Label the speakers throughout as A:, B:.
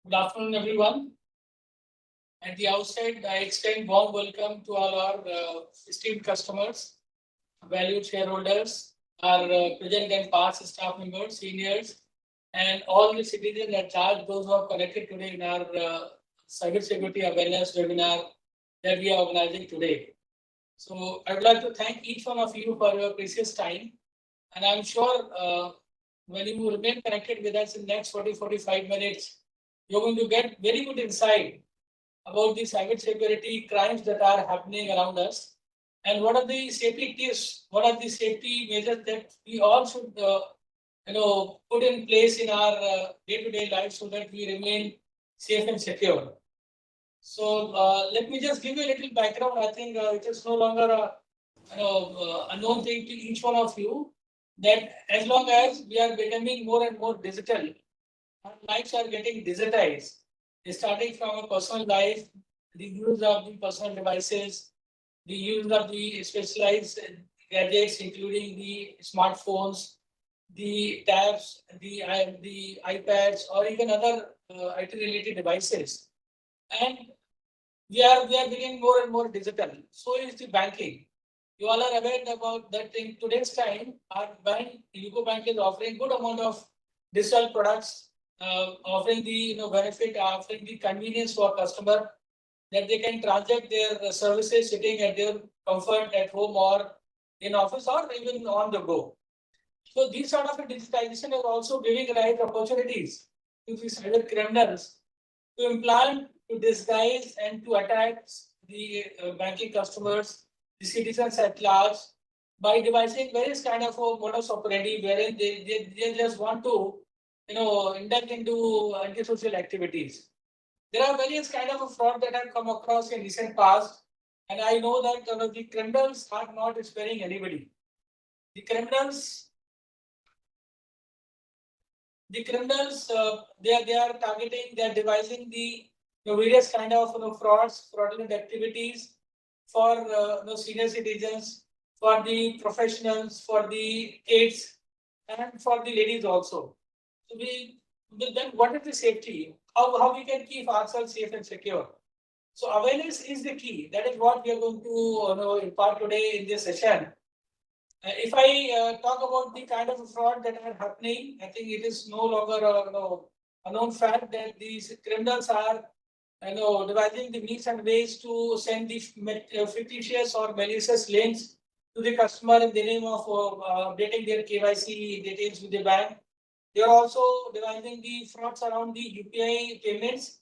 A: Good afternoon, everyone. At the outset, I extend warm welcome to all our esteemed customers, valued shareholders, our present and past staff members, seniors, and all the citizens at large, those who are connected today in our cybersecurity awareness webinar that we are organizing today. So I would like to thank each one of you for your precious time. And I'm sure when you remain connected with us in the next 40-45 minutes, you're going to get very good insight about the cybersecurity crimes that are happening around us and what are the safety tips, what are the safety measures that we all should put in place in our day-to-day life so that we remain safe and secure. So let me just give you a little background. I think it is no longer a unknown thing to each one of you that as long as we are becoming more and more digital, our lives are getting digitized. Starting from a personal life, the use of the personal devices, the use of the specialized gadgets, including the smartphones, the tabs, the iPads, or even other IT-related devices. And we are becoming more and more digital. So is the banking. You all are aware about that in today's time, our bank, UCO Bank is offering good amount of digital products, offering the benefit, offering the convenience for customer that they can transact their services sitting at their comfort at home or in office or even on the go. So these sort of a digitization is also giving rise opportunities to the cyber criminals to implant, to disguise, and to attack the banking customers, the citizens at large, by devising various kind of a modus operandi wherein they just want to indulge into antisocial activities. There are various kind of a fraud that have come across in recent past, and I know that the criminals are not sparing anybody. The criminals, they are targeting, they are devising the various kind of frauds, fraudulent activities for senior citizens, for the professionals, for the kids, and for the ladies also. So then what is the safety? How we can keep ourselves safe and secure? So awareness is the key. That is what we are going to impart today in this session. If I talk about the kind of fraud that are happening, I think it is no longer a known fact that these criminals are devising the means and ways to send the fictitious or malicious links to the customer in the name of updating their KYC details with the bank. They are also devising the frauds around the UPI payments.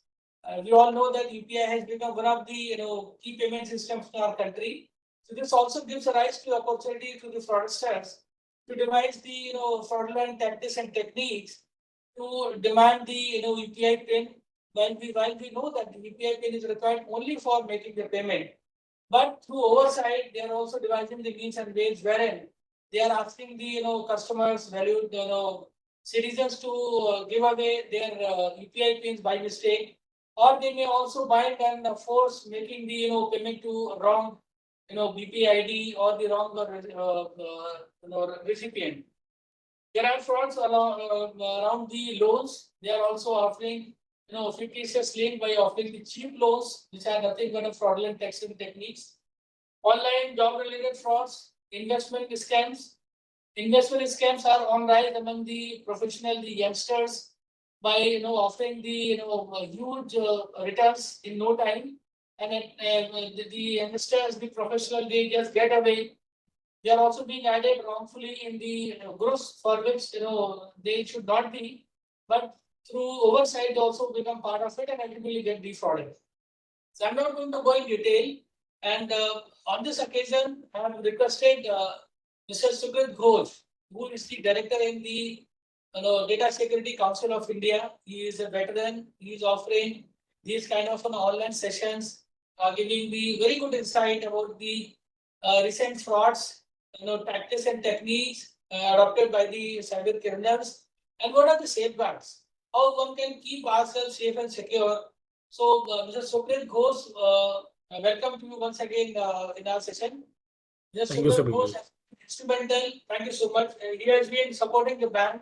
A: We all know that UPI has become one of the key payment systems in our country. So this also gives a rise to opportunity to the fraudsters to devise the fraudulent tactics and techniques to demand the UPI pin while we know that the UPI pin is required only for making the payment. But through oversight, they are also devising the means and ways wherein they are asking the customers, valued citizens to give away their UPI pins by mistake, or they may also bind and force making the payment to wrong BPID or the wrong recipient. There are frauds around the loans. They are also offering fictitious link by offering the cheap loans, which are nothing but fraudulent texting techniques. Online job-related frauds, investment scams. Investment scams are on rise among the professional, the youngsters, by offering the huge returns in no time, and the investors, the professional, they just get away. They are also being added wrongfully in the groups for which they should not be, but through oversight they also become part of it and ultimately get defrauded. So I'm not going to go in detail, and on this occasion I have requested Mr. Sukrit Ghosh, who is the director in the Data Security Council of India. He is a veteran. He is offering these kind of online sessions, giving the very good insight about the recent frauds, tactics and techniques adopted by the cyber criminals, and what are the safeguards? How one can keep ourselves safe and secure. So, Mr. Sukrit Ghosh, welcome to you once again in our session. Mr.
B: Thank you,
A: Sukrit
B: Sabir.
A: Ghosh has been instrumental. Thank you so much. He has been supporting the bank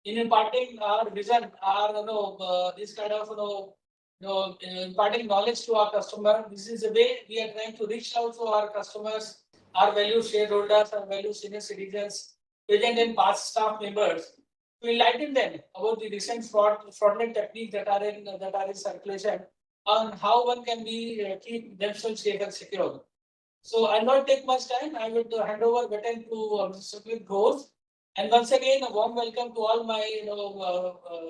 A: in imparting our vision, our this kind of imparting knowledge to our customer. This is the way we are trying to reach out to our customers, our value shareholders, our value senior citizens, present and past staff members, to enlighten them about the recent fraudulent techniques that are in circulation, on how one can be keep themselves safe and secure. So I'll not take much time. I would hand over baton to Mr. Sukrit Ghosh. And once again, a warm welcome to all my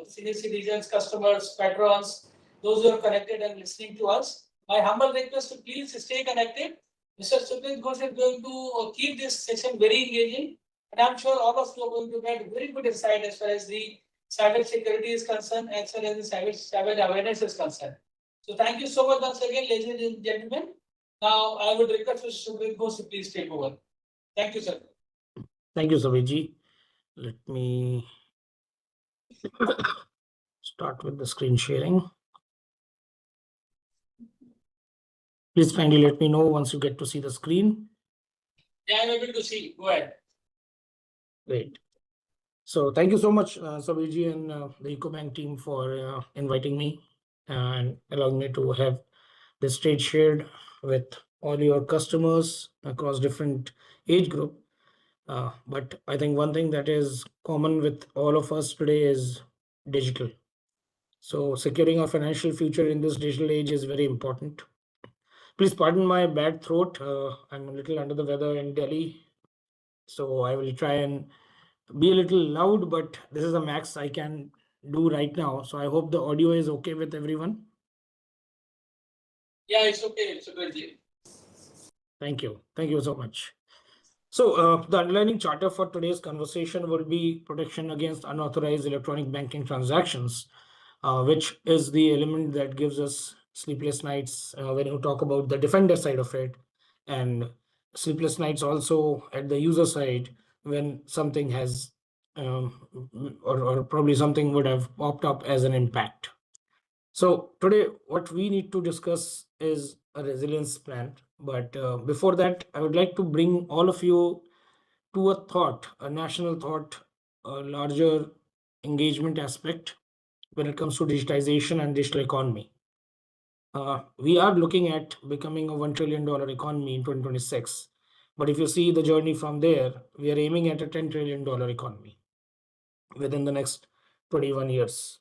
A: senior citizens, customers, patrons, those who are connected and listening to us. My humble request to please stay connected. Mr. Sukrit Ghosh is going to keep this session very engaging. And I'm sure all of you are going to get very good insight as far as the cyber security is concerned, as far as the cyber awareness is concerned. So thank you so much once again, ladies and gentlemen. Now, I would request Mr. Sukrit Ghosh to please take over. Thank you, sir.
B: Thank you, Saviji. Let me start with the screen sharing. Please kindly let me know once you get to see the screen.
A: Yeah, I'm able to see. Go ahead.
B: Great. So thank you so much, Saviji and the EcoBank team for inviting me and allowing me to have the stage shared with all your customers across different age group. But I think one thing that is common with all of us today is digital. So securing our financial future in this digital age is very important. Please pardon my bad throat. I'm a little under the weather in Delhi, so I will try and be a little loud, but this is the max I can do right now. So I hope the audio is okay with everyone.
A: Yeah, it's okay. It's okay.
B: Thank you. Thank you so much. So the underlying charter for today's conversation will be protection against unauthorized electronic banking transactions, which is the element that gives us sleepless nights when you talk about the defender side of it, and sleepless nights also at the user side when something has or probably something would have popped up as an impact. So today what we need to discuss is a resilience plan. But before that, I would like to bring all of you to a thought, a national thought, a larger engagement aspect when it comes to digitization and digital economy. We are looking at becoming a $1 trillion economy in 2026. But if you see the journey from there, we are aiming at a $10 trillion economy within the next 21 years.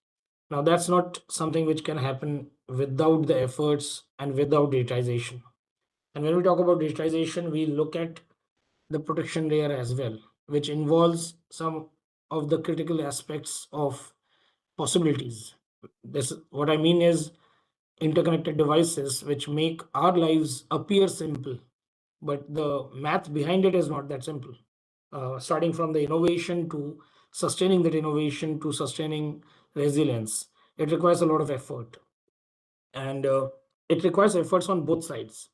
B: Now, that's not something which can happen without the efforts and without digitization. And when we talk about digitization, we look at the protection layer as well, which involves some of the critical aspects of possibilities. This, what I mean is interconnected devices which make our lives appear simple, but the math behind it is not that simple. Starting from the innovation to sustaining that innovation to sustaining resilience, it requires a lot of effort, and it requires efforts on both sides.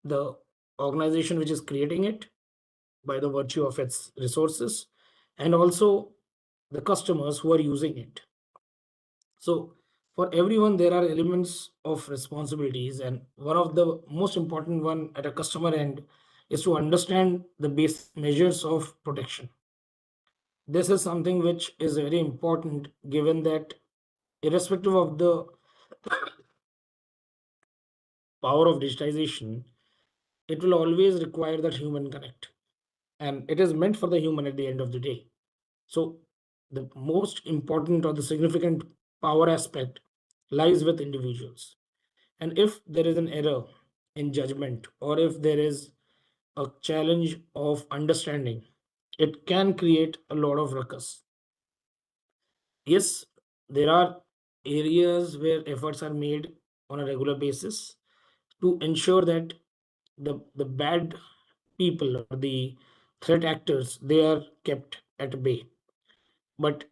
B: The organization which is creating it by the virtue of its resources, and also the customers who are using it. So for everyone, there are elements of responsibilities, and one of the most important one at a customer end is to understand the basic measures of protection. This is something which is very important, given that irrespective of the power of digitization, it will always require that human connect, and it is meant for the human at the end of the day. So the most important or the significant power aspect lies with individuals. And if there is an error in judgment, or if there is a challenge of understanding, it can create a lot of ruckus. Yes, there are areas where efforts are made on a regular basis to ensure that the bad people or the threat actors, they are kept at bay. But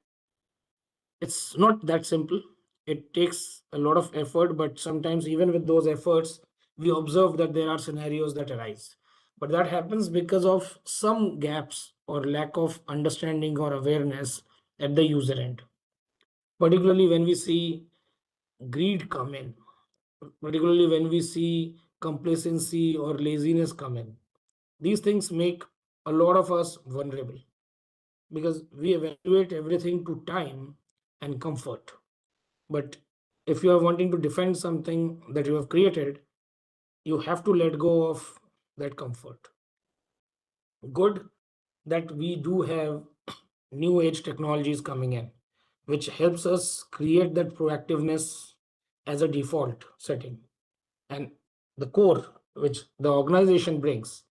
B: it's not that simple. It takes a lot of effort, but sometimes even with those efforts, we observe that there are scenarios that arise. But that happens because of some gaps or lack of understanding or awareness at the user end. Particularly when we see greed come in, particularly when we see complacency or laziness come in. These things make a lot of us vulnerable. because we evaluate everything to time and comfort. But if you are wanting to defend something that you have created, you have to let go of that comfort. Good that we do have new age technologies coming in, which helps us create that proactiveness as a default setting. And the core which the organization brings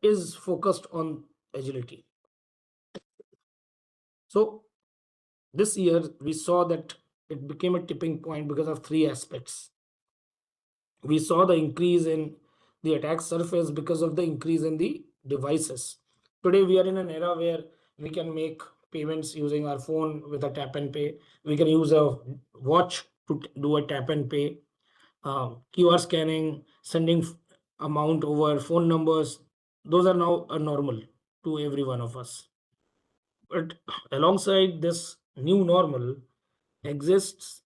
B: is focused on agility. So this year we saw that it became a tipping point because of three aspects. We saw the increase in the attack surface because of the increase in the devices. Today we are in an era where we can make payments using our phone with a tap and pay. We can use a watch to do a tap and pay. QR scanning, sending amount over phone numbers, those are now a normal to every one of us. But alongside this new normal exists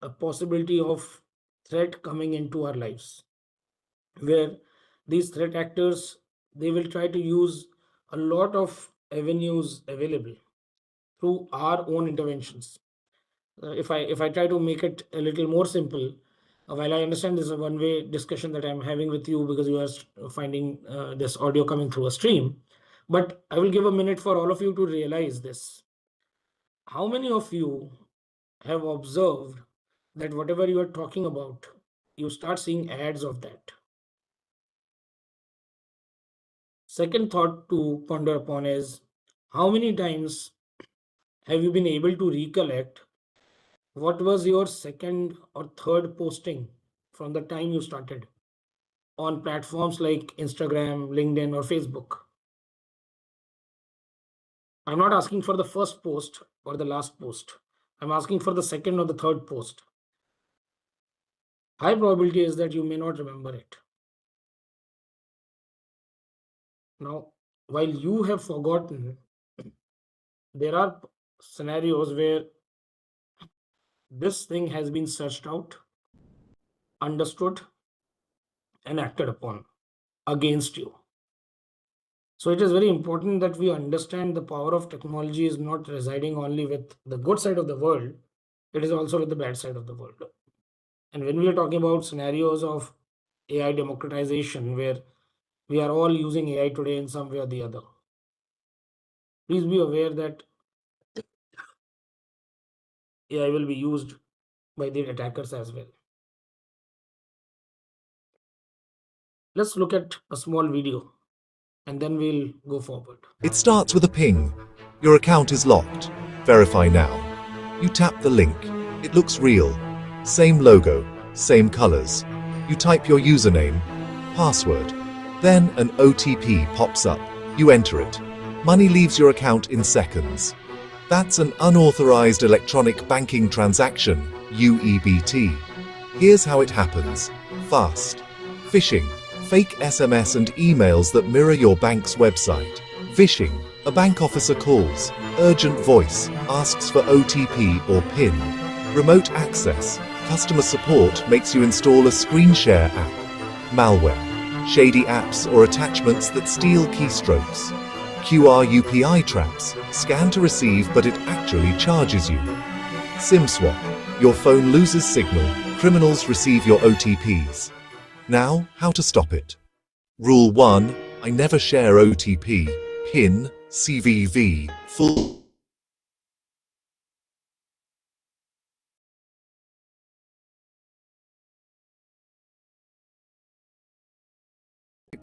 B: a possibility of threat coming into our lives, where these threat actors, they will try to use a lot of avenues available through our own interventions. If I try to make it a little more simple, while I understand this is a one-way discussion that I'm having with you because you are finding this audio coming through a stream, but I will give a minute for all of you to realize this. How many of you have observed that whatever you are talking about, you start seeing ads of that? Second thought to ponder upon is, how many times have you been able to recollect what was your second or third posting from the time you started on platforms like Instagram, LinkedIn, or Facebook? I'm not asking for the first post or the last post. I'm asking for the second or the third post. High probability is that you may not remember it. Now, while you have forgotten, there are scenarios where this thing has been searched out, understood, and acted upon against you. So it is very important that we understand the power of technology is not residing only with the good side of the world, it is also with the bad side of the world. And when we are talking about scenarios of AI democratization, where we are all using AI today in some way or the other, please be aware that AI will be used by the attackers as well. Let's look at a small video and then we'll go forward.
C: It starts with a ping. Your account is locked. Verify now. You tap the link. It looks real. Same logo, same colors. You type your username, password. Then an OTP pops up. You enter it. Money leaves your account in seconds. That's an unauthorized electronic banking transaction, UEBT. Here's how it happens. Fast. Phishing. Fake SMS and emails that mirror your bank's website. Phishing. A bank officer calls. Urgent voice. Asks for OTP or PIN. Remote access. Customer support makes you install a screen share app. Malware. Shady apps or attachments that steal keystrokes. QR UPI traps. Scan to receive but it actually charges you. SIM swap. Your phone loses signal. Criminals receive your OTPs. Now, how to stop it. Rule 1. I never share OTP, PIN, CVV, full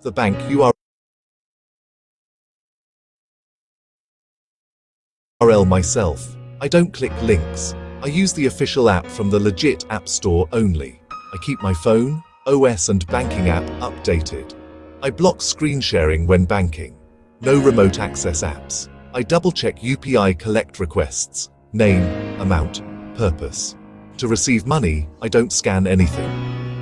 C: the bank URL myself. I don't click links. I use the official app from the legit app store only. I keep my phone, OS and banking app updated. I block screen sharing when banking. No remote access apps. I double check UPI collect requests, name, amount, purpose. To receive money, I don't scan anything.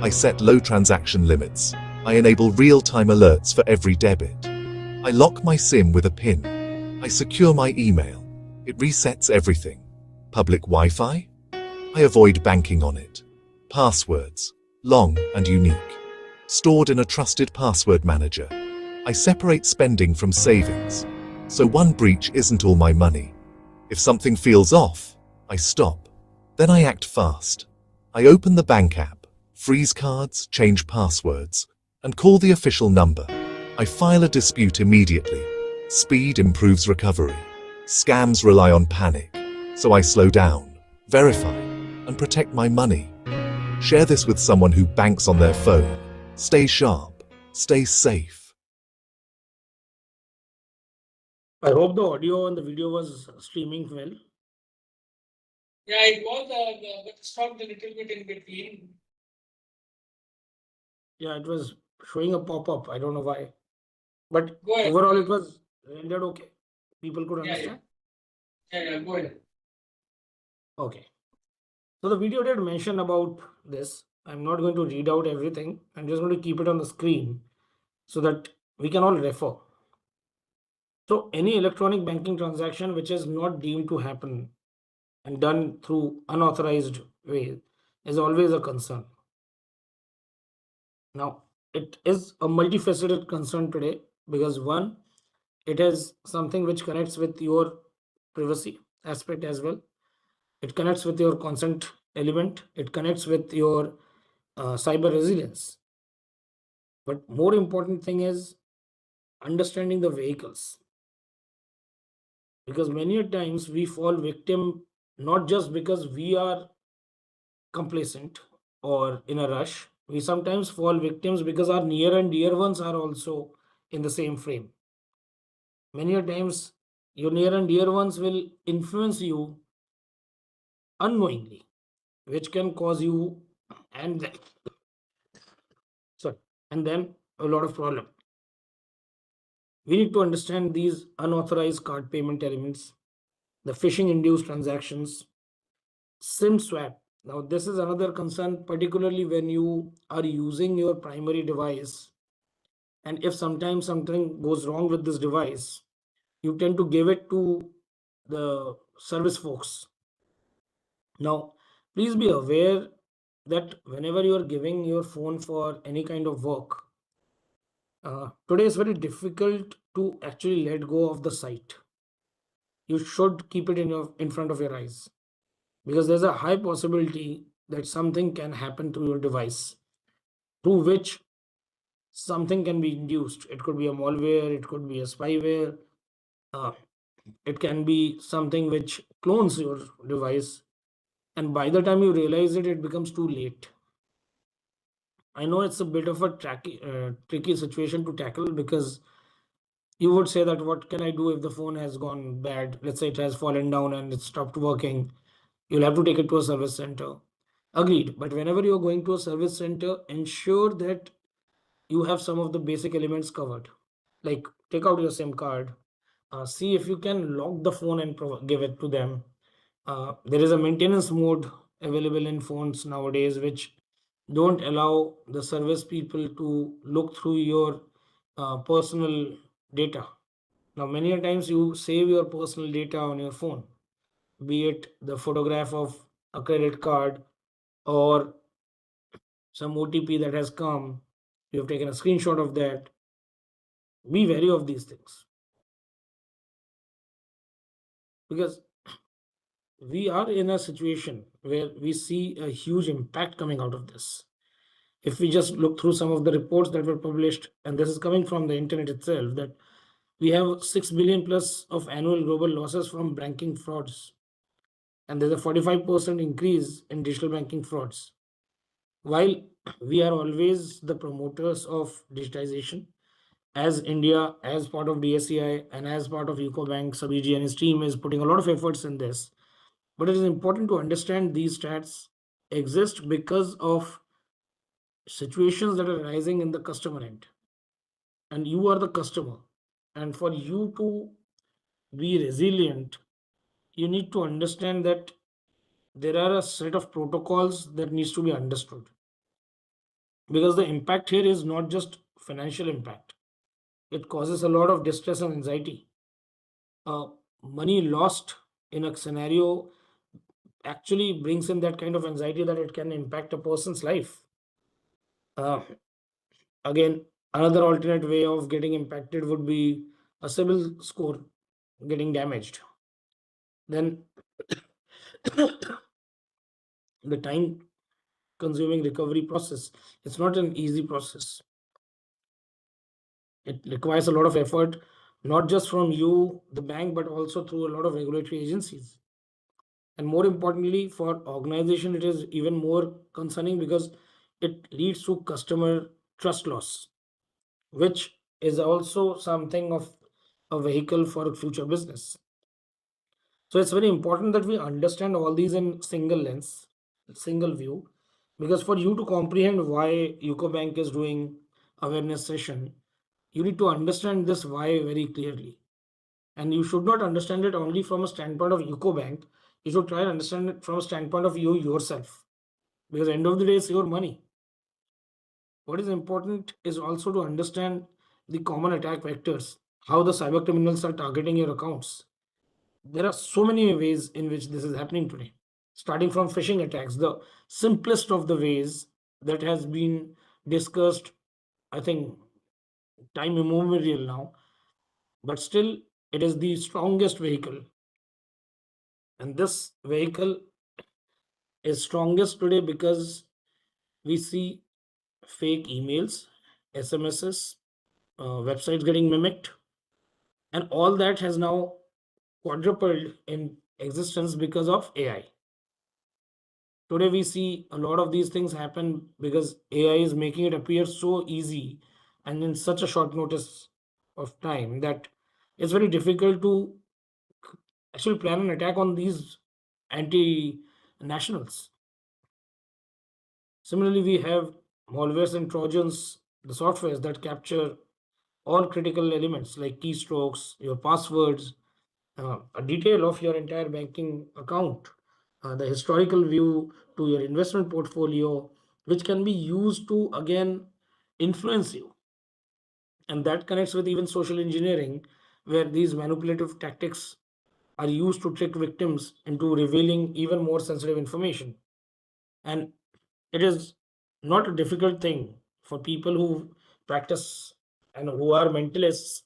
C: I set low transaction limits. I enable real-time alerts for every debit. I lock my SIM with a PIN. I secure my email. It resets everything. Public Wi-Fi? I avoid banking on it. Passwords. Long and unique. Stored in a trusted password manager. I separate spending from savings. So one breach isn't all my money. If something feels off, I stop. Then I act fast. I open the bank app, freeze cards, change passwords, and call the official number. I file a dispute immediately. Speed improves recovery. Scams rely on panic. So I slow down, verify, and protect my money. Share this with someone who banks on their phone. Stay sharp. Stay safe.
B: I hope the audio and the video was streaming well.
A: Yeah, it was, but it stopped a little bit in between.
B: Yeah, it was showing a pop-up. I don't know why. But
A: Go ahead.
B: overall, it was rendered okay. People could
A: Yeah,
B: understand.
A: Yeah, go ahead.
B: Okay. So the video did mention about this. I'm not going to read out everything. I'm just going to keep it on the screen so that we can all refer. So any electronic banking transaction which is not deemed to happen and done through unauthorized way is always a concern. Now, it is a multifaceted concern today because one, it is something which connects with your privacy aspect as well. It connects with your consent element. It connects with your cyber resilience. But more important thing is understanding the vehicles, because many a times we fall victim not just because we are complacent or in a rush. We sometimes fall victims because our near and dear ones are also in the same frame. Many a times your near and dear ones will influence you unknowingly, which can cause you and then, sorry, and then a lot of problem. We need to understand these unauthorized card payment elements, the phishing induced transactions, SIM swap. Now, this is another concern, particularly when you are using your primary device. And if sometimes something goes wrong with this device, you tend to give it to the service folks. Now, please be aware that whenever you are giving your phone for any kind of work, today is very difficult to actually let go of the site. You should keep it in front of your eyes, because there's a high possibility that something can happen to your device through which something can be induced. It could be a malware, it could be a spyware, uh, it can be something which clones your device, and by the time you realize it, it becomes too late. I know it's a bit of a tricky situation to tackle, because you would say that what can I do if the phone has gone bad? Let's say it has fallen down and it stopped working. You'll have to take it to a service center. Agreed. But whenever you're going to a service center, ensure that you have some of the basic elements covered. Like take out your SIM card, see if you can lock the phone and give it to them. There is a maintenance mode available in phones nowadays which don't allow the service people to look through your personal data. Now, many a times you save your personal data on your phone, be it the photograph of a credit card or some OTP that has come. You have taken a screenshot of that. Be wary of these things, because we are in a situation where we see a huge impact coming out of this. If we just look through some of the reports that were published, and this is coming from the internet itself, that we have 6 billion plus of annual global losses from banking frauds, and there's a 45% increase in digital banking frauds. While we are always the promoters of digitization, as India, as part of DSCI and as part of UCO Sabiji and his team is putting a lot of efforts in this. But it is important to understand these stats exist because of situations that are arising in the customer end. And you are the customer. And for you to be resilient, you need to understand that there are a set of protocols that needs to be understood. Because the impact here is not just financial impact. It causes a lot of distress and anxiety. Money lost in a scenario actually brings in that kind of anxiety that it can impact a person's life. Uh, Again, another alternate way of getting impacted would be a CIBIL score. getting damaged, then the time consuming recovery process, it's not an easy process. It requires a lot of effort, not just from you, the bank, but also through a lot of regulatory agencies. And more importantly, for organization, it is even more concerning because it leads to customer trust loss, which is also something of a vehicle for future business. So it's very important that we understand all these in single lens, single view, because for you to comprehend why UCO Bank is doing awareness session, you need to understand this why very clearly. And you should not understand it only from a standpoint of UCO Bank. You should try and understand it from a standpoint of you yourself, because end of the day, it's your money. What is important is also to understand the common attack vectors, how the cyber criminals are targeting your accounts. There are so many ways in which this is happening today, starting from phishing attacks, the simplest of the ways that has been discussed, I think, time immemorial now, but still it is the strongest vehicle. And this vehicle is strongest today because we see fake emails, SMSs, websites getting mimicked, and all that has now quadrupled in existence because of AI. Today we see a lot of these things happen because AI is making it appear so easy and in such a short notice of time that it's very difficult to actually plan an attack on these anti nationals. Similarly, we have malwares and trojans, the softwares that capture all critical elements like keystrokes, your passwords, a detail of your entire banking account, the historical view to your investment portfolio, which can be used to again influence you. And that connects with even social engineering, where these manipulative tactics are used to trick victims into revealing even more sensitive information. And it is not a difficult thing for people who practice and who are mentalists.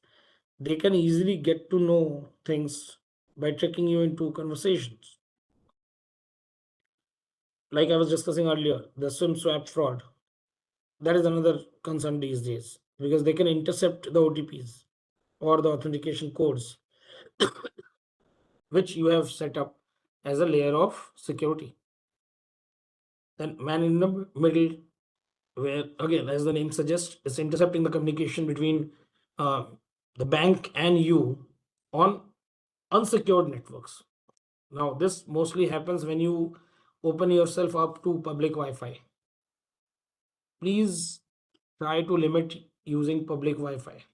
B: They can easily get to know things by tricking you into conversations. Like I was discussing earlier, the SIM swap fraud. That is another concern these days because they can intercept the OTPs or the authentication codes which you have set up as a layer of security. Then man in the middle, where again, as the name suggests, is intercepting the communication between uh, the bank and you on unsecured networks. Now, this mostly happens when you open yourself up to public Wi-Fi. Please try to limit using public Wi-Fi.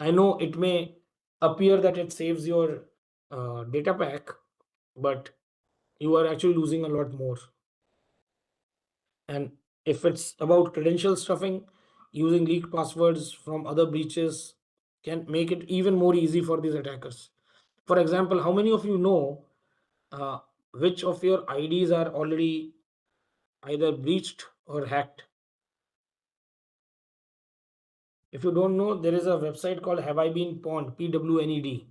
B: I know it may appear that it saves your data pack, but you are actually losing a lot more. And if it's about credential stuffing, using leaked passwords from other breaches can make it even more easy for these attackers. For example, how many of you know uh, which of your IDs are already either breached or hacked? If you don't know, there is a website called Have I Been Pwned, PWNED.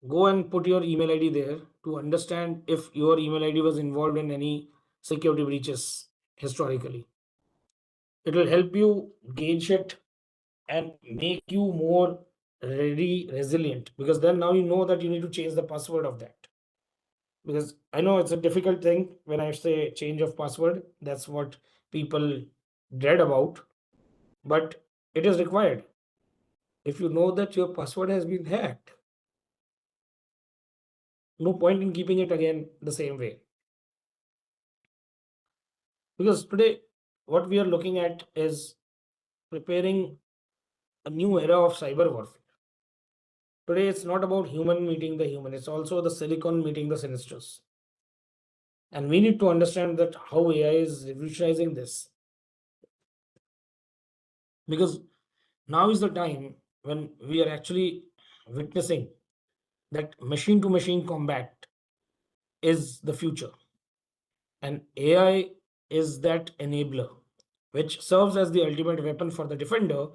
B: Go and put your email ID there to understand if your email ID was involved in any security breaches historically. It will help you gauge it and make you more ready, resilient, because then now you know that you need to change the password of that. Because I know it's a difficult thing when I say change of password, that's what people dread about, but it is required. If you know that your password has been hacked, no point in keeping it again the same way. Because today, what we are looking at is preparing a new era of cyber warfare. Today, it's not about human meeting the human, it's also the silicon meeting the sinisters. And we need to understand that how AI is revolutionizing this. Because now is the time when we are actually witnessing that machine to machine combat is the future. And AI is that enabler, which serves as the ultimate weapon for the defender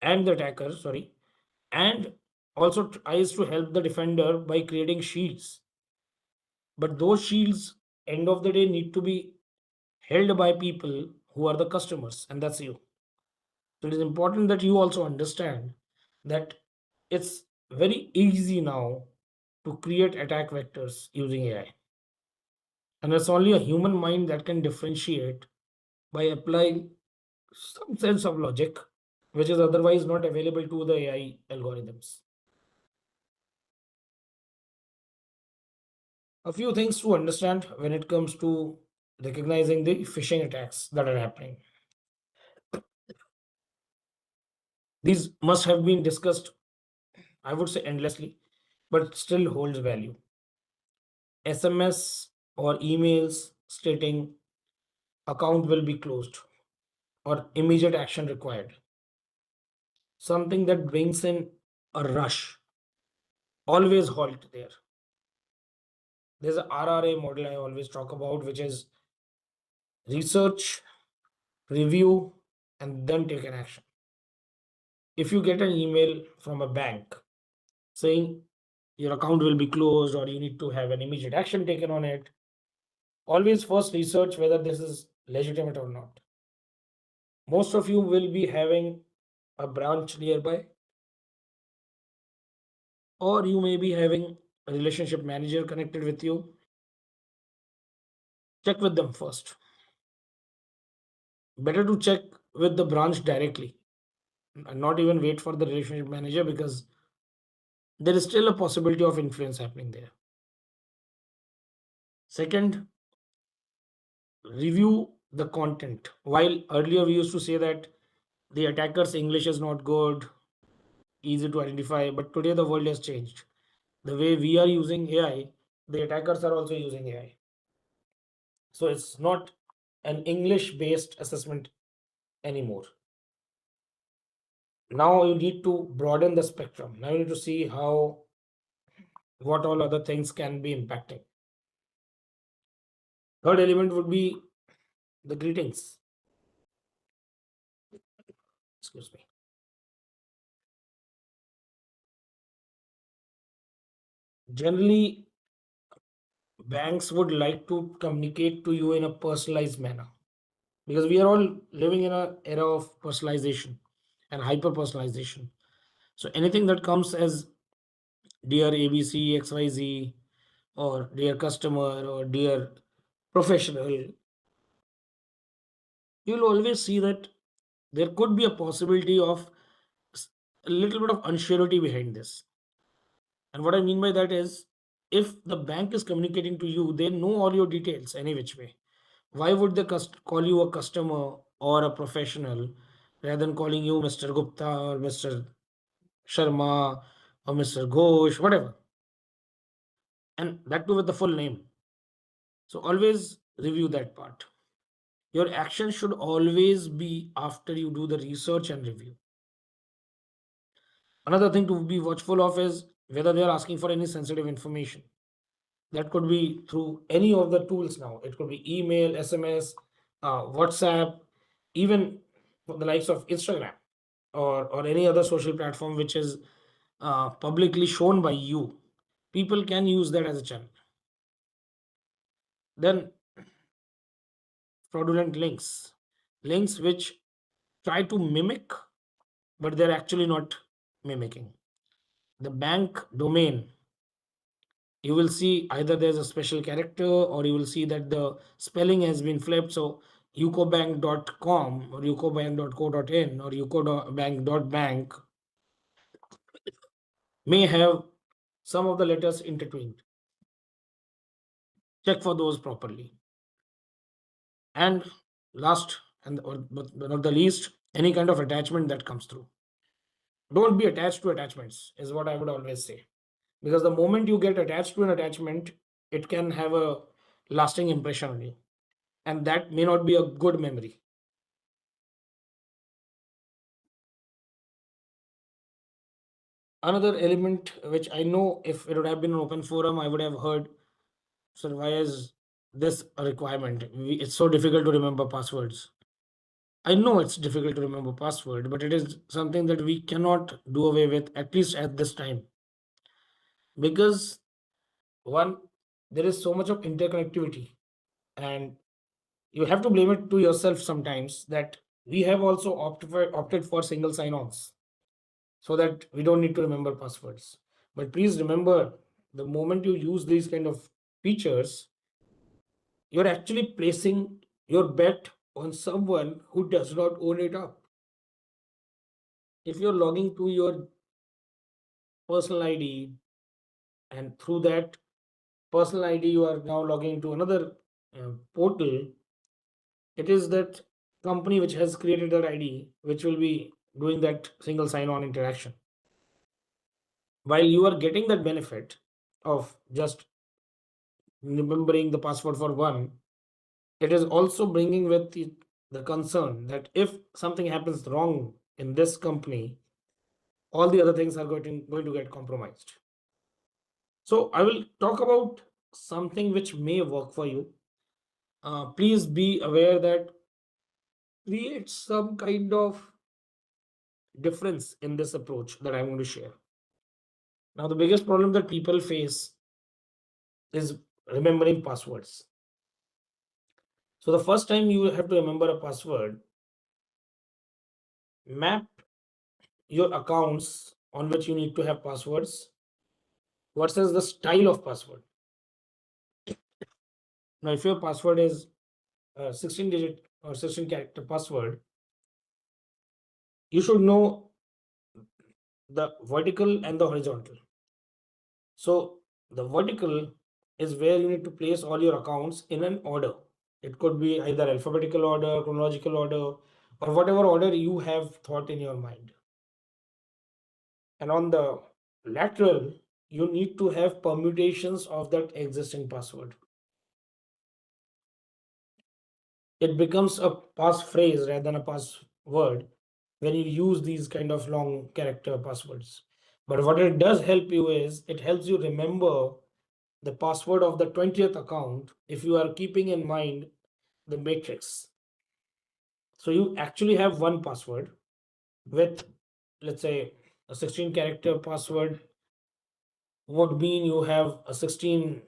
B: and the attacker, sorry, and also tries to help the defender by creating shields. But those shields, end of the day, need to be held by people who are the customers, and that's you. So it is important that you also understand that it's very easy now to create attack vectors using AI. And it's only a human mind that can differentiate by applying some sense of logic, which is otherwise not available to the AI algorithms. A few things to understand when it comes to recognizing the phishing attacks that are happening. These must have been discussed, I would say, endlessly, but still holds value. SMS or emails stating account will be closed or immediate action required. Something that brings in a rush. Always halt there. There's a RRA model I always talk about, which is research, review, and then take an action. If you get an email from a bank saying your account will be closed or you need to have an immediate action taken on it, always first research whether this is legitimate or not. Most of you will be having a branch nearby, or you may be having a relationship manager connected with you. Check with them first. Better to check with the branch directly and not even wait for the relationship manager, because there is still a possibility of influence happening there. Second, review the content. While earlier we used to say that the attacker's English is not good, easy to identify, but today the world has changed. The way we are using AI, the attackers are also using AI. So it's not an English based assessment anymore. Now you need to broaden the spectrum. Now you need to see what all other things can be impacting. Third element would be the greetings. Excuse me. Generally, banks would like to communicate to you in a personalized manner, because we are all living in an era of personalization and hyper personalization. So anything that comes as dear ABC XYZ, or dear customer, or dear professional, you'll always see that there could be a possibility of a little bit of unsurety behind this. And what I mean by that is, if the bank is communicating to you, they know all your details any which way. Why would they call you a customer or a professional rather than calling you Mr. Gupta or Mr. Sharma or Mr. Ghosh, whatever? And that too with the full name. So always review that part. Your action should always be after you do the research and review. Another thing to be watchful of is whether they are asking for any sensitive information. That could be through any of the tools now. It could be email, SMS, WhatsApp, even for the likes of Instagram, or any other social platform which is publicly shown by you. People can use that as a channel. Then fraudulent links which try to mimic, but they're actually not mimicking. The bank domain, you will see either there's a special character, or you will see that the spelling has been flipped. So ucobank.com or ucobank.co.in or ucobank.bank may have some of the letters intertwined. Check for those properly. And last, but not the least, any kind of attachment that comes through. Don't be attached to attachments, is what I would always say. Because the moment you get attached to an attachment, it can have a lasting impression on you. And that may not be a good memory. Another element which I know, if it would have been an open forum, I would have heard, sir, why is this a requirement? It's so difficult to remember passwords. I know it's difficult to remember password, but it is something that we cannot do away with, at least at this time. Because one, there is so much of interconnectivity, and you have to blame it to yourself sometimes that we have also opted for single sign-ons so that we don't need to remember passwords. But please remember, the moment you use these kind of features, you're actually placing your bet on someone who does not own it up. If you're logging to your personal ID, and through that personal ID you are now logging to another portal, it is that company which has created that ID which will be doing that single sign-on interaction. While you are getting that benefit of just remembering the password for one, it is also bringing with the concern that if something happens wrong in this company, all the other things are going to get compromised. So I will talk about something which may work for you. Please be aware that create some kind of difference in this approach that I'm going to share. Now, the biggest problem that people face is remembering passwords. So the first time you have to remember a password, map your accounts on which you need to have passwords versus the style of password. Now, if your password is a 16 digit or 16 character password, you should know the vertical and the horizontal. So the vertical is where you need to place all your accounts in an order. It could be either alphabetical order, chronological order, or whatever order you have thought in your mind. And on the lateral, you need to have permutations of that existing password. It becomes a passphrase rather than a password when you use these kind of long character passwords. But what it does help you is it helps you remember the password of the 20th account if you are keeping in mind the matrix. So you actually have one password with, let's say, a 16 character password would mean you have a 16.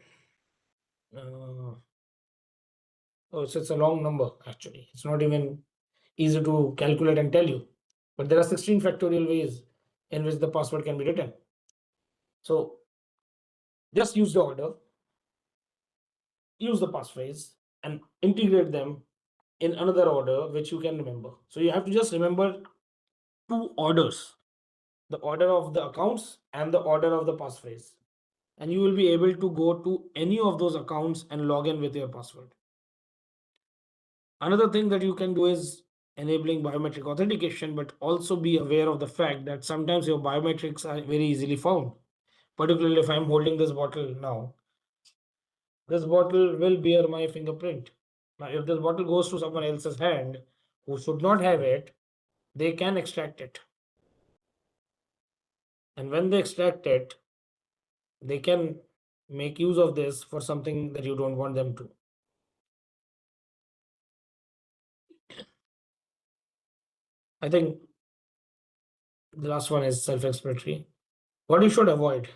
B: Oh, so it's a long number actually. It's not even easy to calculate and tell you. But there are 16 factorial ways in which the password can be written. So just use the order, use the passphrase, and integrate them in another order which you can remember. So you have to just remember two orders, the order of the accounts and the order of the passphrase. And you will be able to go to any of those accounts and log in with your password. Another thing that you can do is enabling biometric authentication, but also be aware of the fact that sometimes your biometrics are very easily found. Particularly if I'm holding this bottle now, this bottle will bear my fingerprint. Now, if this bottle goes to someone else's hand who should not have it, they can extract it. And when they extract it, they can make use of this for something that you don't want them to. I think the last one is self-explanatory. What you should avoid: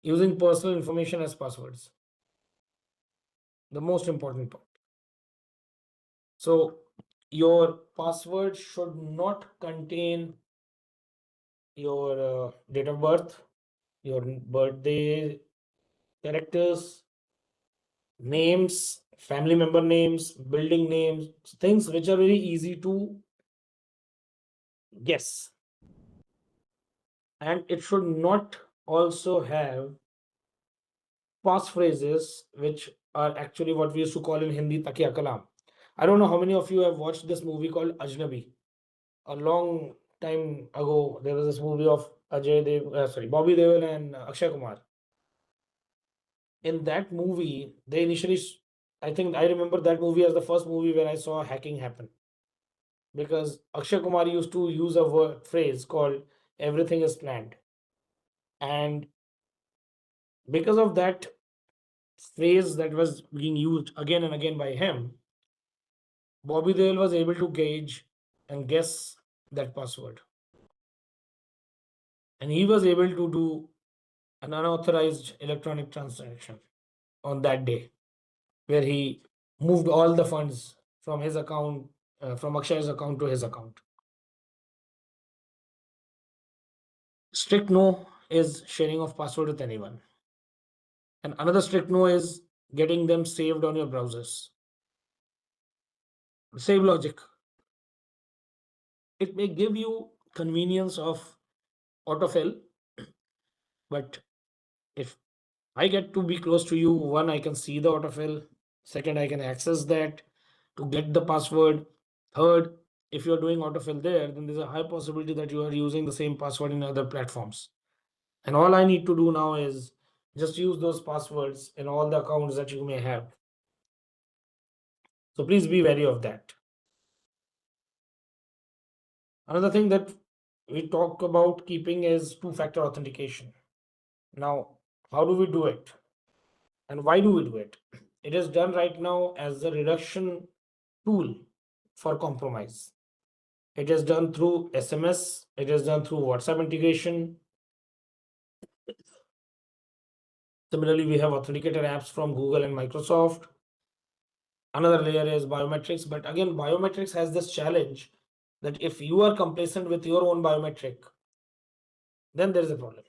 B: using personal information as passwords. The most important part. So your password should not contain your date of birth, your birthday, characters, names, family member names, building names, things which are very easy to guess. And it should not also have passphrases which are actually what we used to call in Hindi takiya kalam. I don't know how many of you have watched this movie called Ajnabi. A long time ago, there was this movie of Bobby Deol and Akshay Kumar. In that movie, they initially, I think I remember that movie as the first movie where I saw hacking happen. Because Akshay Kumar used to use a phrase called everything is planned. And because of that phrase that was being used again and again by him, Bobby Dale was able to gauge and guess that password. And he was able to do an unauthorized electronic transaction on that day, where he moved all the funds from his account, from Akshay's account to his account. Strict no is sharing of password with anyone. And another strict no is getting them saved on your browsers. Same logic. It may give you convenience of autofill, but if I get to be close to you, one, I can see the autofill. Second, I can access that to get the password. Third, if you're doing autofill there, then there's a high possibility that you are using the same password in other platforms. And all I need to do now is just use those passwords in all the accounts that you may have. So please be wary of that. Another thing that we talk about keeping is two-factor authentication. Now, how do we do it? And why do we do it? It is done right now as a reduction tool for compromise. It is done through SMS, it is done through WhatsApp integration. Similarly, we have authenticator apps from Google and Microsoft. Another layer is biometrics, but again, biometrics has this challenge that if you are complacent with your own biometric, then there is a problem.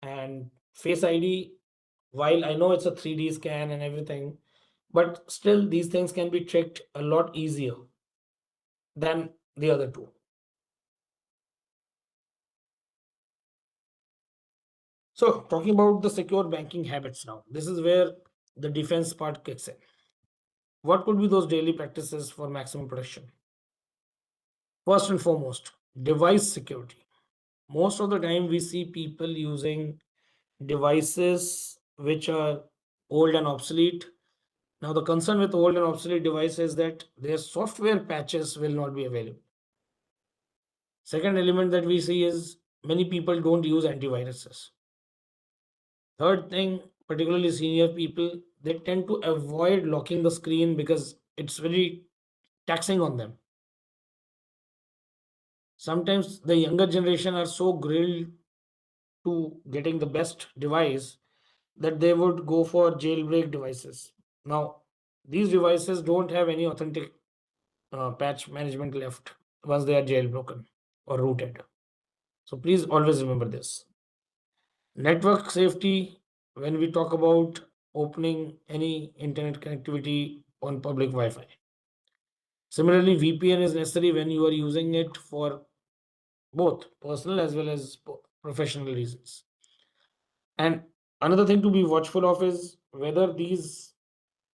B: And Face ID, while I know it's a 3D scan and everything, but still these things can be tricked a lot easier than the other two. So talking about the secure banking habits now, this is where the defense part kicks in. What could be those daily practices for maximum protection? First and foremost, device security. Most of the time we see people using devices which are old and obsolete. Now the concern with old and obsolete devices is that their software patches will not be available. Second element that we see is many people don't use antiviruses. Third thing, particularly senior people, they tend to avoid locking the screen because it's very taxing on them. Sometimes the younger generation are so grilled to getting the best device that they would go for jailbreak devices. Now, these devices don't have any authentic patch management left once they are jailbroken or rooted. So please always remember this. Network safety, when we talk about opening any internet connectivity on public Wi-Fi. Similarly, VPN is necessary when you are using it for both personal as well as professional reasons. And another thing to be watchful of is whether these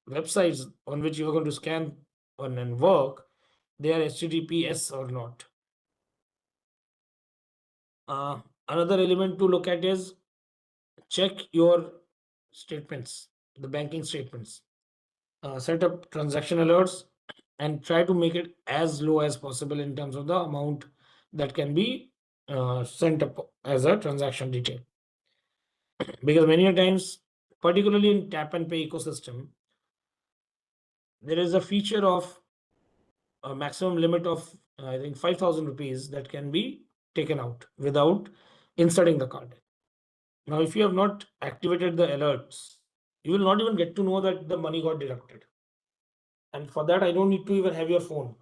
B: websites on which you are going to scan on and work, they are HTTPS or not. Another element to look at is check your statements, the banking statements. Set up transaction alerts and try to make it as low as possible in terms of the amount that can be sent up as a transaction detail. Because many a times, particularly in tap and pay ecosystem, there is a feature of a maximum limit of I think 5,000 rupees that can be taken out without inserting the card. Now, if you have not activated the alerts, you will not even get to know that the money got deducted. And for that, I don't need to even have your phone.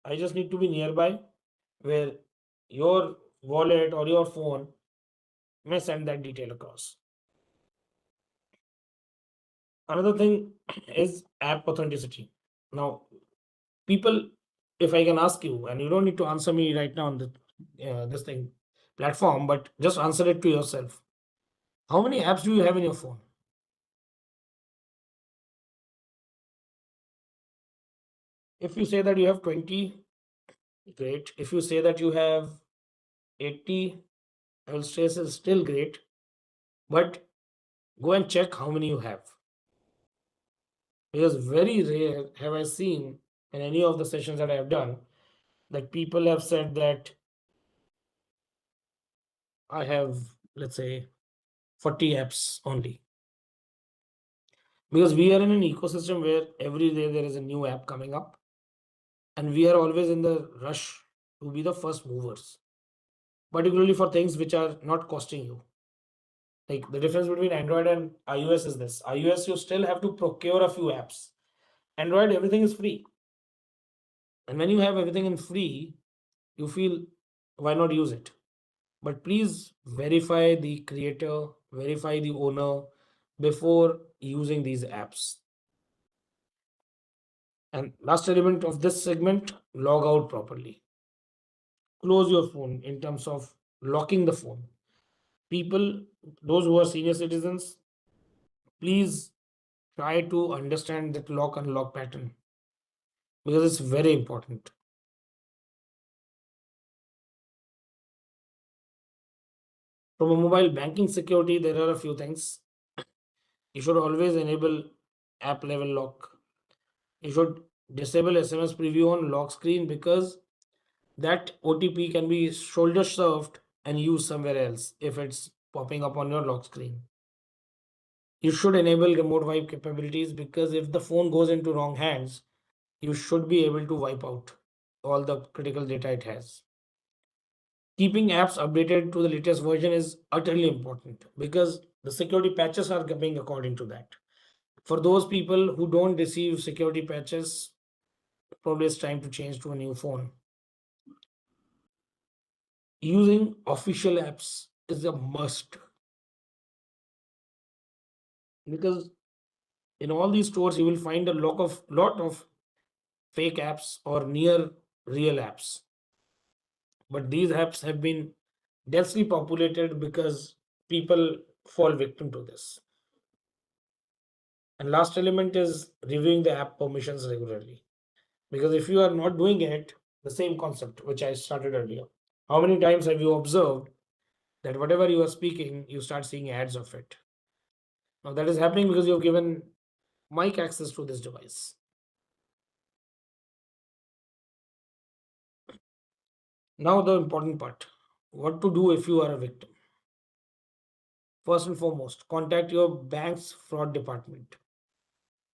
B: I just need to be nearby where your wallet or your phone may send that detail across. Another thing is app authenticity. Now, people, if I can ask you, and you don't need to answer me right now on the this thing platform, but just answer it to yourself. How many apps do you have in your phone? If you say that you have 20, great. If you say that you have 80, I will say is still great. But go and check how many you have. Because very rare have I seen in any of the sessions that I have done that people have said that I have, let's say, 40 apps only. Because we are in an ecosystem where every day there is a new app coming up, and we are always in the rush to be the first movers, particularly for things which are not costing you. Like the difference between Android and iOS is this: iOS, you still have to procure a few apps. Android, everything is free. And when you have everything in free, you feel, why not use it? But please verify the creator, verify the owner before using these apps. And last element of this segment, log out properly. Close your phone in terms of locking the phone. People, those who are senior citizens, please try to understand that lock unlock pattern because it's very important. From a mobile banking security, there are a few things. You should always enable app level lock. You should disable SMS preview on lock screen because that OTP can be shoulder surfed and used somewhere else if it's popping up on your lock screen. You should enable remote wipe capabilities because if the phone goes into wrong hands, you should be able to wipe out all the critical data it has. Keeping apps updated to the latest version is utterly important because the security patches are coming according to that. For those people who don't receive security patches, probably it's time to change to a new phone. Using official apps is a must because in all these stores you will find a lot of fake apps or near real apps. But these apps have been densely populated because people fall victim to this. And last element is reviewing the app permissions regularly. Because if you are not doing it, the same concept which I started earlier. How many times have you observed that whatever you are speaking, you start seeing ads of it? Now that is happening because you have given mic access to this device. Now the important part, what to do if you are a victim. First and foremost, contact your bank's fraud department,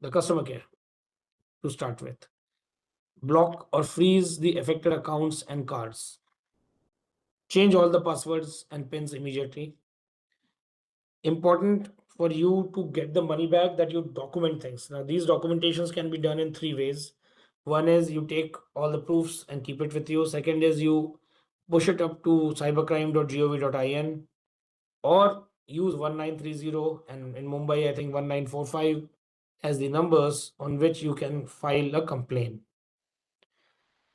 B: the customer care to start with. Block or freeze the affected accounts and cards. Change all the passwords and pins immediately. Important for you to get the money back that you document things. Now, these documentations can be done in three ways. One is you take all the proofs and keep it with you. Second is you push it up to cybercrime.gov.in or use 1930 and in Mumbai, I think 1945 as the numbers on which you can file a complaint.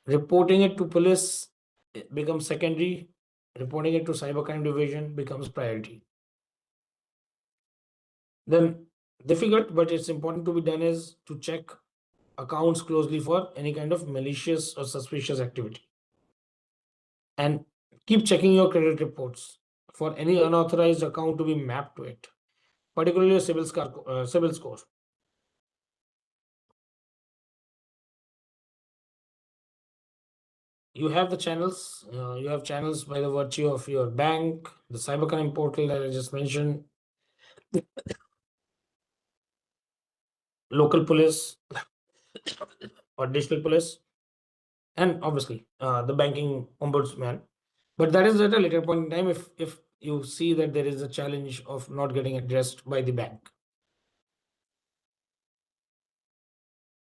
B: Reporting it to police becomes secondary. Reporting it to cybercrime division becomes priority. Then difficult, but it's important to be done is to check accounts closely for any kind of malicious or suspicious activity. And keep checking your credit reports for any unauthorized account to be mapped to it, particularly a CIBIL score. You have the channels. You have channels by the virtue of your bank, the cybercrime portal that I just mentioned, local police or digital police, and obviously the banking ombudsman. But that is at a later point in time if you see that there is a challenge of not getting addressed by the bank.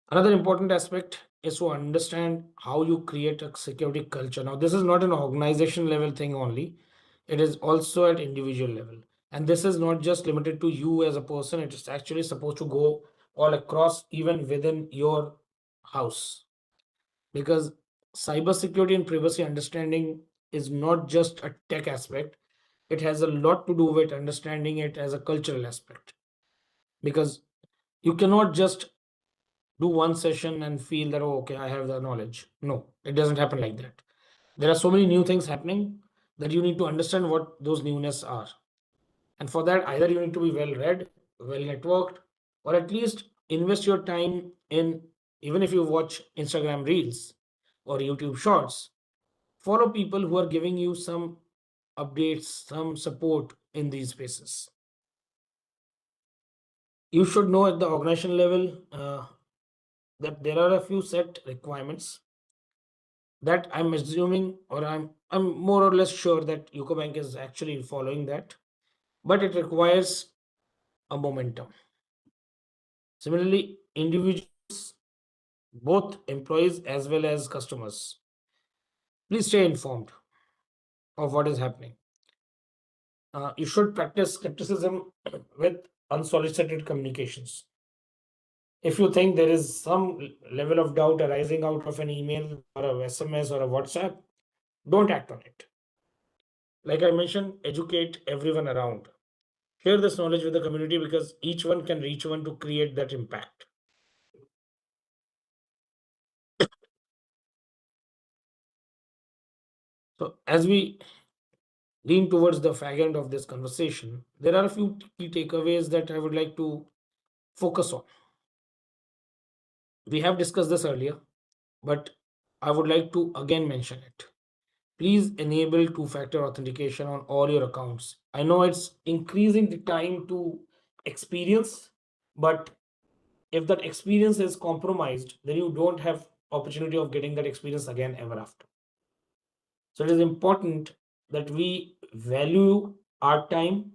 B: Another important aspect is to understand how you create a security culture. Now, this is not an organization level thing only, it is also at individual level. And this is not just limited to you as a person, it is actually supposed to go all across, even within your house. Because cybersecurity and privacy understanding is not just a tech aspect, it has a lot to do with understanding it as a cultural aspect. Because you cannot just do one session and feel that, oh, okay, I have the knowledge. No, it doesn't happen like that. There are so many new things happening that you need to understand what those newness are. And for that, either you need to be well read, well networked, or at least invest your time in, even if you watch Instagram reels or YouTube shorts, follow people who are giving you some updates, some support in these spaces. You should know at the organization level that there are a few set requirements that I'm assuming, or I'm more or less sure that UCO Bank is actually following that, but it requires a momentum. Similarly, individuals, both employees as well as customers, please stay informed of what is happening. You should practice skepticism with unsolicited communications. If you think there is some level of doubt arising out of an email or a SMS or a WhatsApp, don't act on it. Like I mentioned, educate everyone around. Share this knowledge with the community because each one can reach one to create that impact. So, as we lean towards the fag end of this conversation, there are a few key takeaways that I would like to focus on. We have discussed this earlier, but I would like to again mention it. Please enable two-factor authentication on all your accounts. I know it's increasing the time to experience, but if that experience is compromised, then you don't have opportunity of getting that experience again ever after. So it is important that we value our time,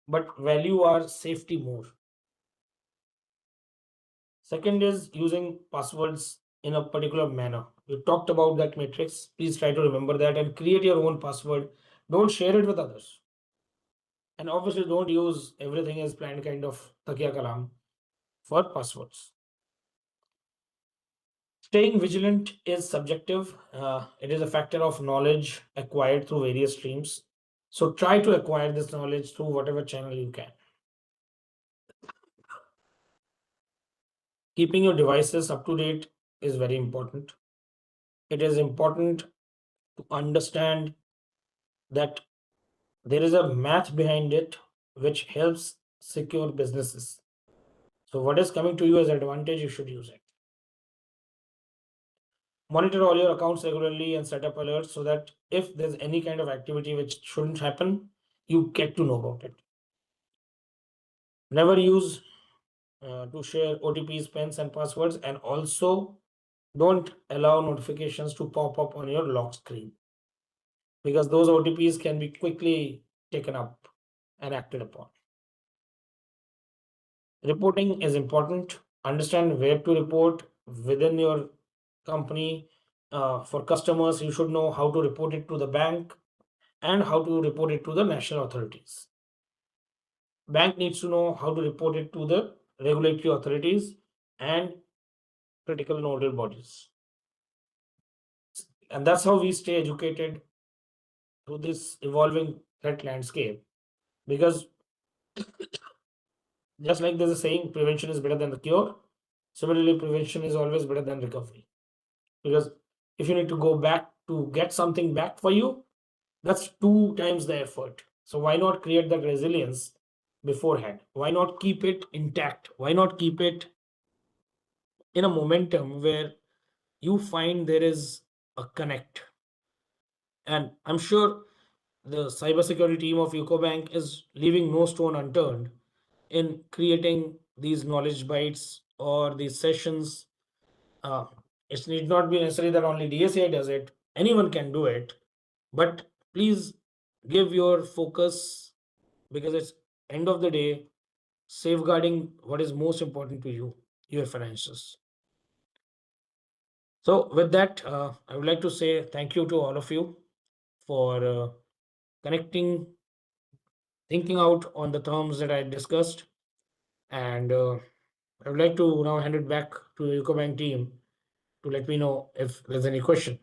B: but value our safety more. Second is using passwords in a particular manner. We talked about that matrix. Please try to remember that and create your own password. Don't share it with others. And obviously, don't use everything as planned kind of takia kalam for passwords. Staying vigilant is subjective. It is a factor of knowledge acquired through various streams. So try to acquire this knowledge through whatever channel you can. Keeping your devices up to date is very important. It is important to understand that there is a math behind it which helps secure businesses. So what is coming to you as advantage, you should use it. Monitor all your accounts regularly and set up alerts so that if there's any kind of activity which shouldn't happen, you get to know about it. Never use to share OTPs, pins, and passwords, and also don't allow notifications to pop up on your lock screen because those OTPs can be quickly taken up and acted upon. Reporting is important. Understand where to report within your company. For customers, you should know how to report it to the bank and how to report it to the national authorities. Bank needs to know how to report it to the regulatory authorities and critical nodal bodies. And that's how we stay educated through this evolving threat landscape. Because just like there's a saying, prevention is better than the cure. Similarly, prevention is always better than recovery. Because if you need to go back to get something back for you, that's 2 times the effort. So why not create that resilience beforehand? Why not keep it intact? Why not keep it in a momentum where you find there is a connect? And I'm sure the cybersecurity team of UCO is leaving no stone unturned in creating these knowledge bites or these sessions. It need not be necessary that only DSI does it. Anyone can do it, but please give your focus because it's end of the day safeguarding what is most important to you, your finances. So with that, I would like to say thank you to all of you for connecting, thinking out on the terms that I discussed, and I would like to now hand it back to the UCO Bank team to let me know if there's any question.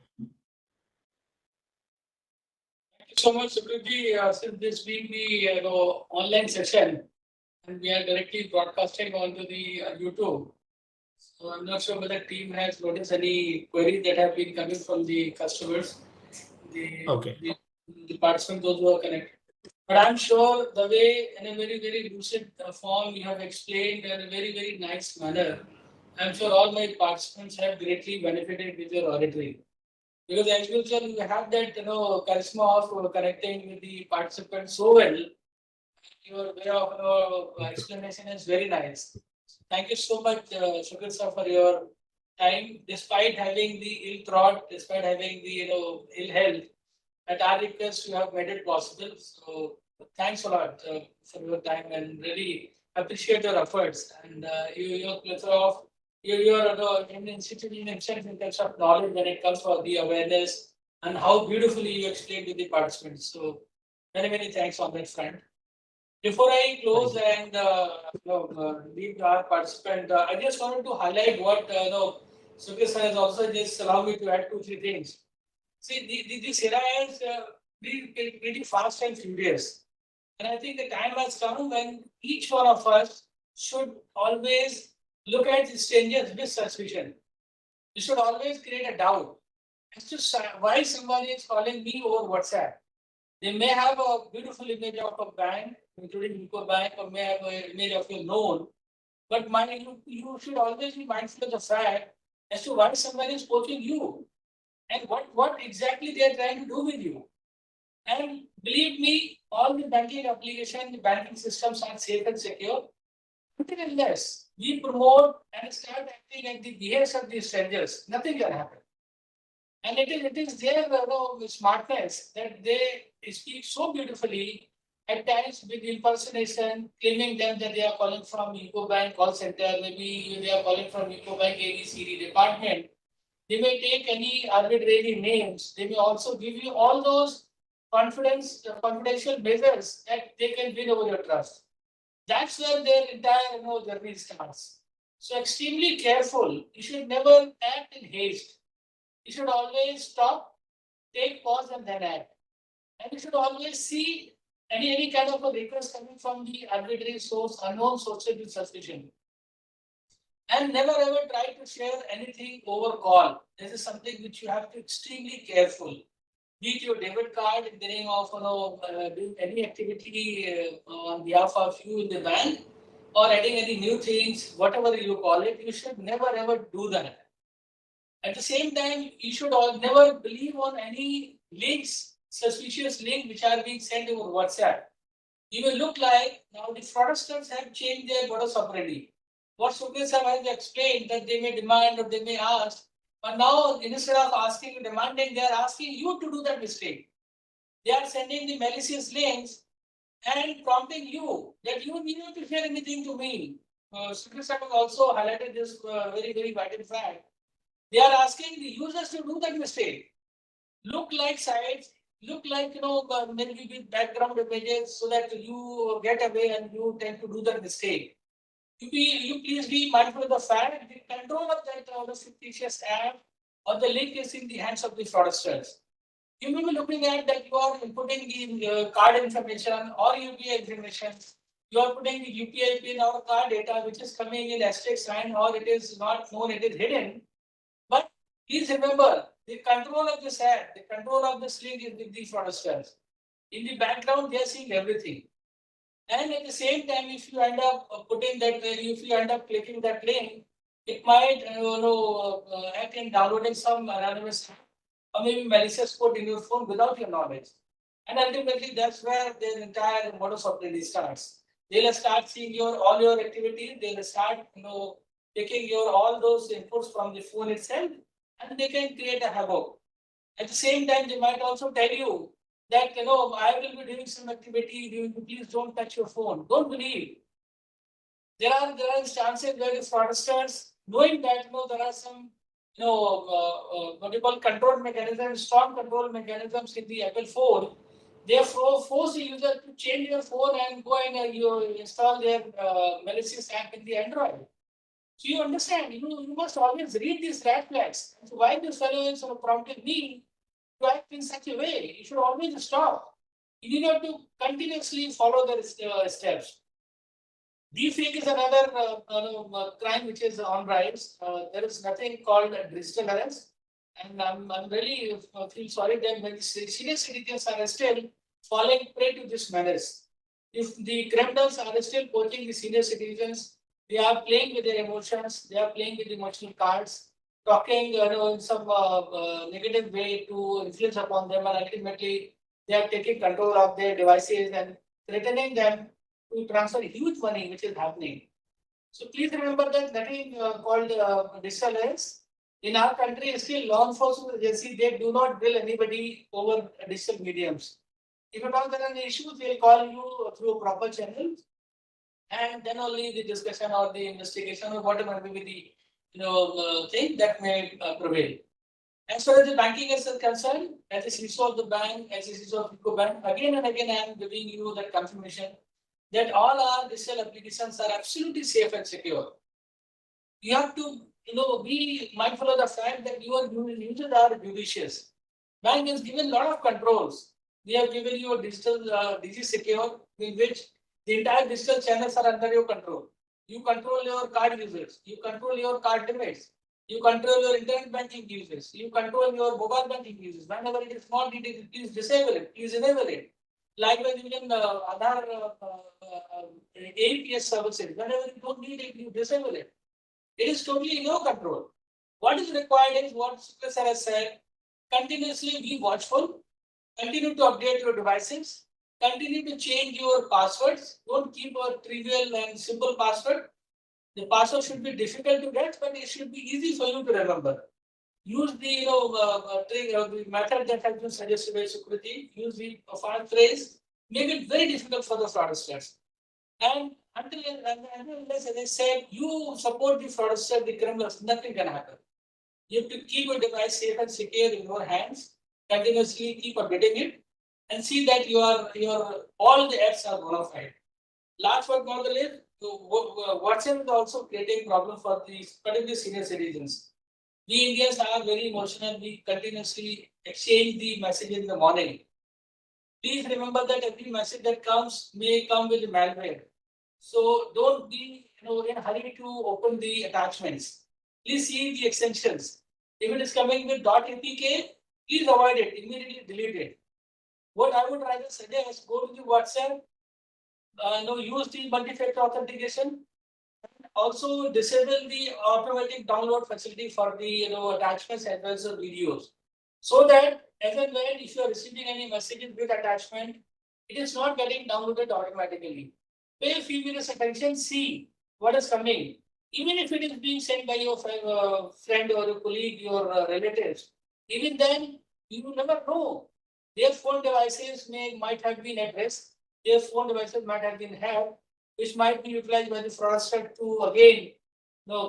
A: Thank you so much, Sukriti. Since this being the online session, and we are directly broadcasting onto the YouTube. So I'm not sure whether team has noticed any queries that have been coming from the customers,
B: Okay.
A: the participants, those who are connected. But I'm sure the way in a very, very lucid form you have explained in a very, very nice manner, I'm sure all my participants have greatly benefited with your oratory. Because as usual, you have that charisma of connecting with the participants so well. Your way of explanation is very nice. Thank you so much, Shukr sir, for your time. Despite having the ill throat, despite having the ill health, at our request, you have made it possible. So thanks a lot for your time and really appreciate your efforts and your plethora of your an institution itself in terms of knowledge when it comes for the awareness and how beautifully you explained to the participants. So many thanks on that front. Before I close and leave our participant, I just wanted to highlight what Sukhi sir has also just allowed me to add 2-3 things. See, this era is pretty fast and furious. And I think the time has come when each one of us should always look at the strangers with suspicion. You should always create a doubt as to why somebody is calling me over WhatsApp. They may have a beautiful image of a bank, including UCO Bank, or may have an image of your loan. But you should always be mindful of the fact as to why somebody is poaching you and what exactly they are trying to do with you. And believe me, all the banking application, the banking systems are safe and secure. Unless we promote and start acting at the behest of these strangers, nothing can happen. And it is their smartness that they speak so beautifully at times with impersonation, claiming them that they are calling from UCO Bank call center, maybe they are calling from UCO Bank ABCD department. They may take any arbitrary names. They may also give you all those confidential measures that they can win over your trust. That's where their entire journey starts. So extremely careful. You should never act in haste. You should always stop, take pause, and then act. And you should always see any kind of a request coming from the arbitrary source, unknown sources with suspicion. And never ever try to share anything over call. This is something which you have to extremely careful. Be it your debit card in the name of doing any activity on behalf of you in the bank, or adding any new things, whatever you call it, you should never ever do that. At the same time, you should never believe on any links, suspicious links which are being sent over WhatsApp. You will look like now the fraudsters have changed their modus operandi. What Sukhi sir has explained that they may demand or they may ask, but now instead of asking, demanding, they are asking you to do that mistake. They are sending the malicious links and prompting you that you need not to share anything to me. Sukhi sir has also highlighted this very vital fact. They are asking the users to do that mistake. Look like sites, look like maybe with background images so that you get away and you tend to do that mistake. You please be mindful of the fact the control of that fictitious app or the link is in the hands of the fraudsters. You may be looking at that you are inputting the card information or UPI information. You are putting the UPI pin or card data which is coming in asterisk sign or it is not known, it is hidden. But please remember, the control of this app, the control of this link is with the fraudsters. In the background, they are seeing everything. And at the same time, if you end up putting that, if you end up clicking that link, it might act in downloading some anonymous app or maybe malicious code in your phone without your knowledge. And ultimately, that's where their entire modus operandi starts. They'll start seeing all your activities. They'll start taking all those inputs from the phone itself, and they can create a havoc. At the same time, they might also tell you that I will be doing some activity. Please don't touch your phone. Don't believe. There are chances where the fraudsters, knowing that there are some what you call control mechanisms, strong control mechanisms in the Apple phone, they force the user to change your phone and go and install their malicious app in the Android. So you understand, you must always read these red flags. So why this fellow is prompting me to act in such a way? You should always stop. You need not to continuously follow the steps. Deepfake is another crime which is on rise. There is nothing called digital arrest, and I'm really feel sorry that when senior citizens are still falling prey to this menace. If the criminals are still poaching the senior citizens, they are playing with their emotions. They are playing with emotional cards, talking in some negative way to influence upon them, and ultimately they are taking control of their devices and threatening them to transfer huge money, which is happening. So please remember that nothing called digital arrest. In our country, still law enforcement agency, they do not drill anybody over digital mediums. If at all there are any issues, they'll call you through a proper channel, and then only the discussion or the investigation or whatever may be the thing that may prevail. As far as the banking is concerned, as a CISO of the bank, as a CISO of Eco Bank, again and again I am giving you that confirmation that all our digital applications are absolutely safe and secure. You have to be mindful of the fact that your users are judicious. Bank has given a lot of controls. We have given you a digital Digi Secure, in which the entire digital channels are under your control. You control your card users, you control your card limits, you control your internet banking users, you control your mobile banking users. Whenever it is not needed, please disable it, please enable it. Likewise, even other APS services, whenever you don't need it, you disable it. It is totally in your control. What is required is what Sukha has said. Continuously be watchful. Continue to update your devices. Continue to change your passwords. Don't keep a trivial and simple password. The password should be difficult to get, but it should be easy for you to remember. Use the the method that has been suggested by Sukriti. Use the file phrase. Make it very difficult for the fraudsters. And unless, as I said, you support the fraudster, the criminals, nothing can happen. You have to keep your device safe and secure in your hands. Continuously keep updating it, and see that your all the apps are bona fide. Last but not the least, WhatsApp is also creating problem for these particularly senior citizens. We Indians are very emotional. We continuously exchange the message in the morning. Please remember that every message that comes may come with malware. So don't be in a hurry to open the attachments. Please see the extensions. If it is coming with .apk, please avoid it. Immediately delete it. What I would rather suggest, go to the WhatsApp. Use the multi-factor authentication. Also disable the automatic download facility for the attachments as well as the videos, so that as and when if you are receiving any messages with attachment, it is not getting downloaded automatically. Pay a few minutes attention, see what is coming. Even if it is being sent by your friend or a colleague, your relatives, even then you never know. Their phone devices might have been at risk. Their phone devices might have been hacked, which might be utilized by the fraudster to again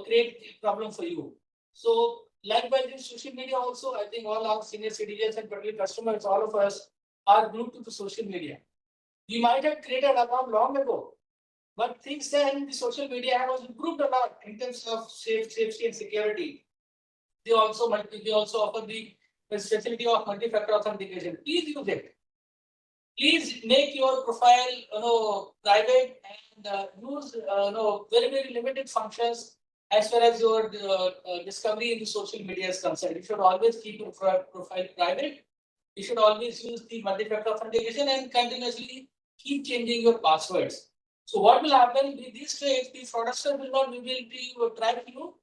A: create a problem for you. So likewise in social media also, I think all our senior citizens and particularly customers, all of us are glued to the social media. We might have created an account long ago, but things then the social media has improved a lot in terms of safety and security. They also offer the facility of multi-factor authentication. Please use it. Please make your profile private and use very limited functions as far as your discovery in the social media is concerned. You should always keep your profile private. You should always use the multi-factor authentication and continuously keep changing your passwords. So what will happen with these trades? The fraudster will not be able to track you.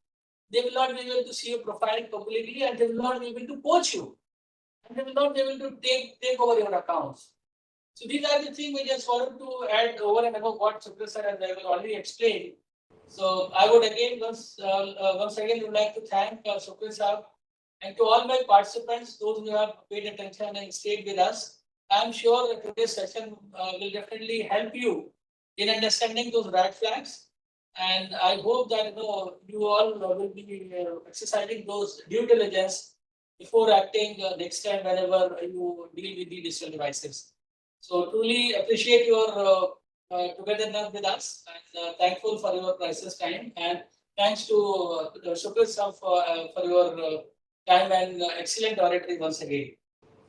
A: They will not be able to see your profile completely, and they will not be able to poach you. And they will not be able to take over your accounts. So these are the things we just wanted to add over and above what Sukrit sir and I will already explain. So I would again once again would like to thank Sukrit sir and to all my participants, those who have paid attention and stayed with us. I'm sure that today's session will definitely help you in understanding those red flags. And I hope that you all will be exercising those due diligence before acting next time whenever you deal with the digital devices. So truly appreciate your togetherness with us, and thankful for your precious time. And thanks to Sukrit sir for your time and excellent oratory once again.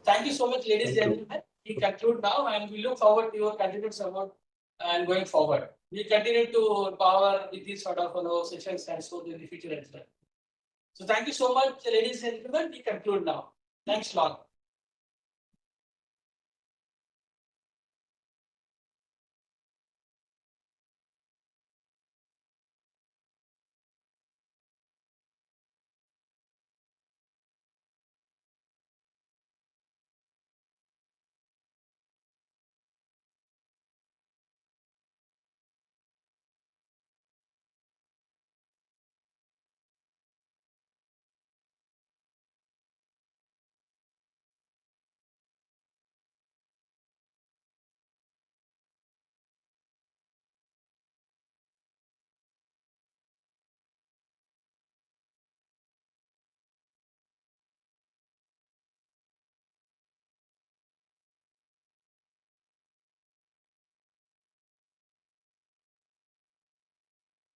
A: Thank you so much, ladies and gentlemen. We conclude now, and we look forward to your continued support and going forward. We continue to empower with these sort of sessions and so in the future as well. So thank you so much, ladies and gentlemen. We conclude now. Thanks a lot.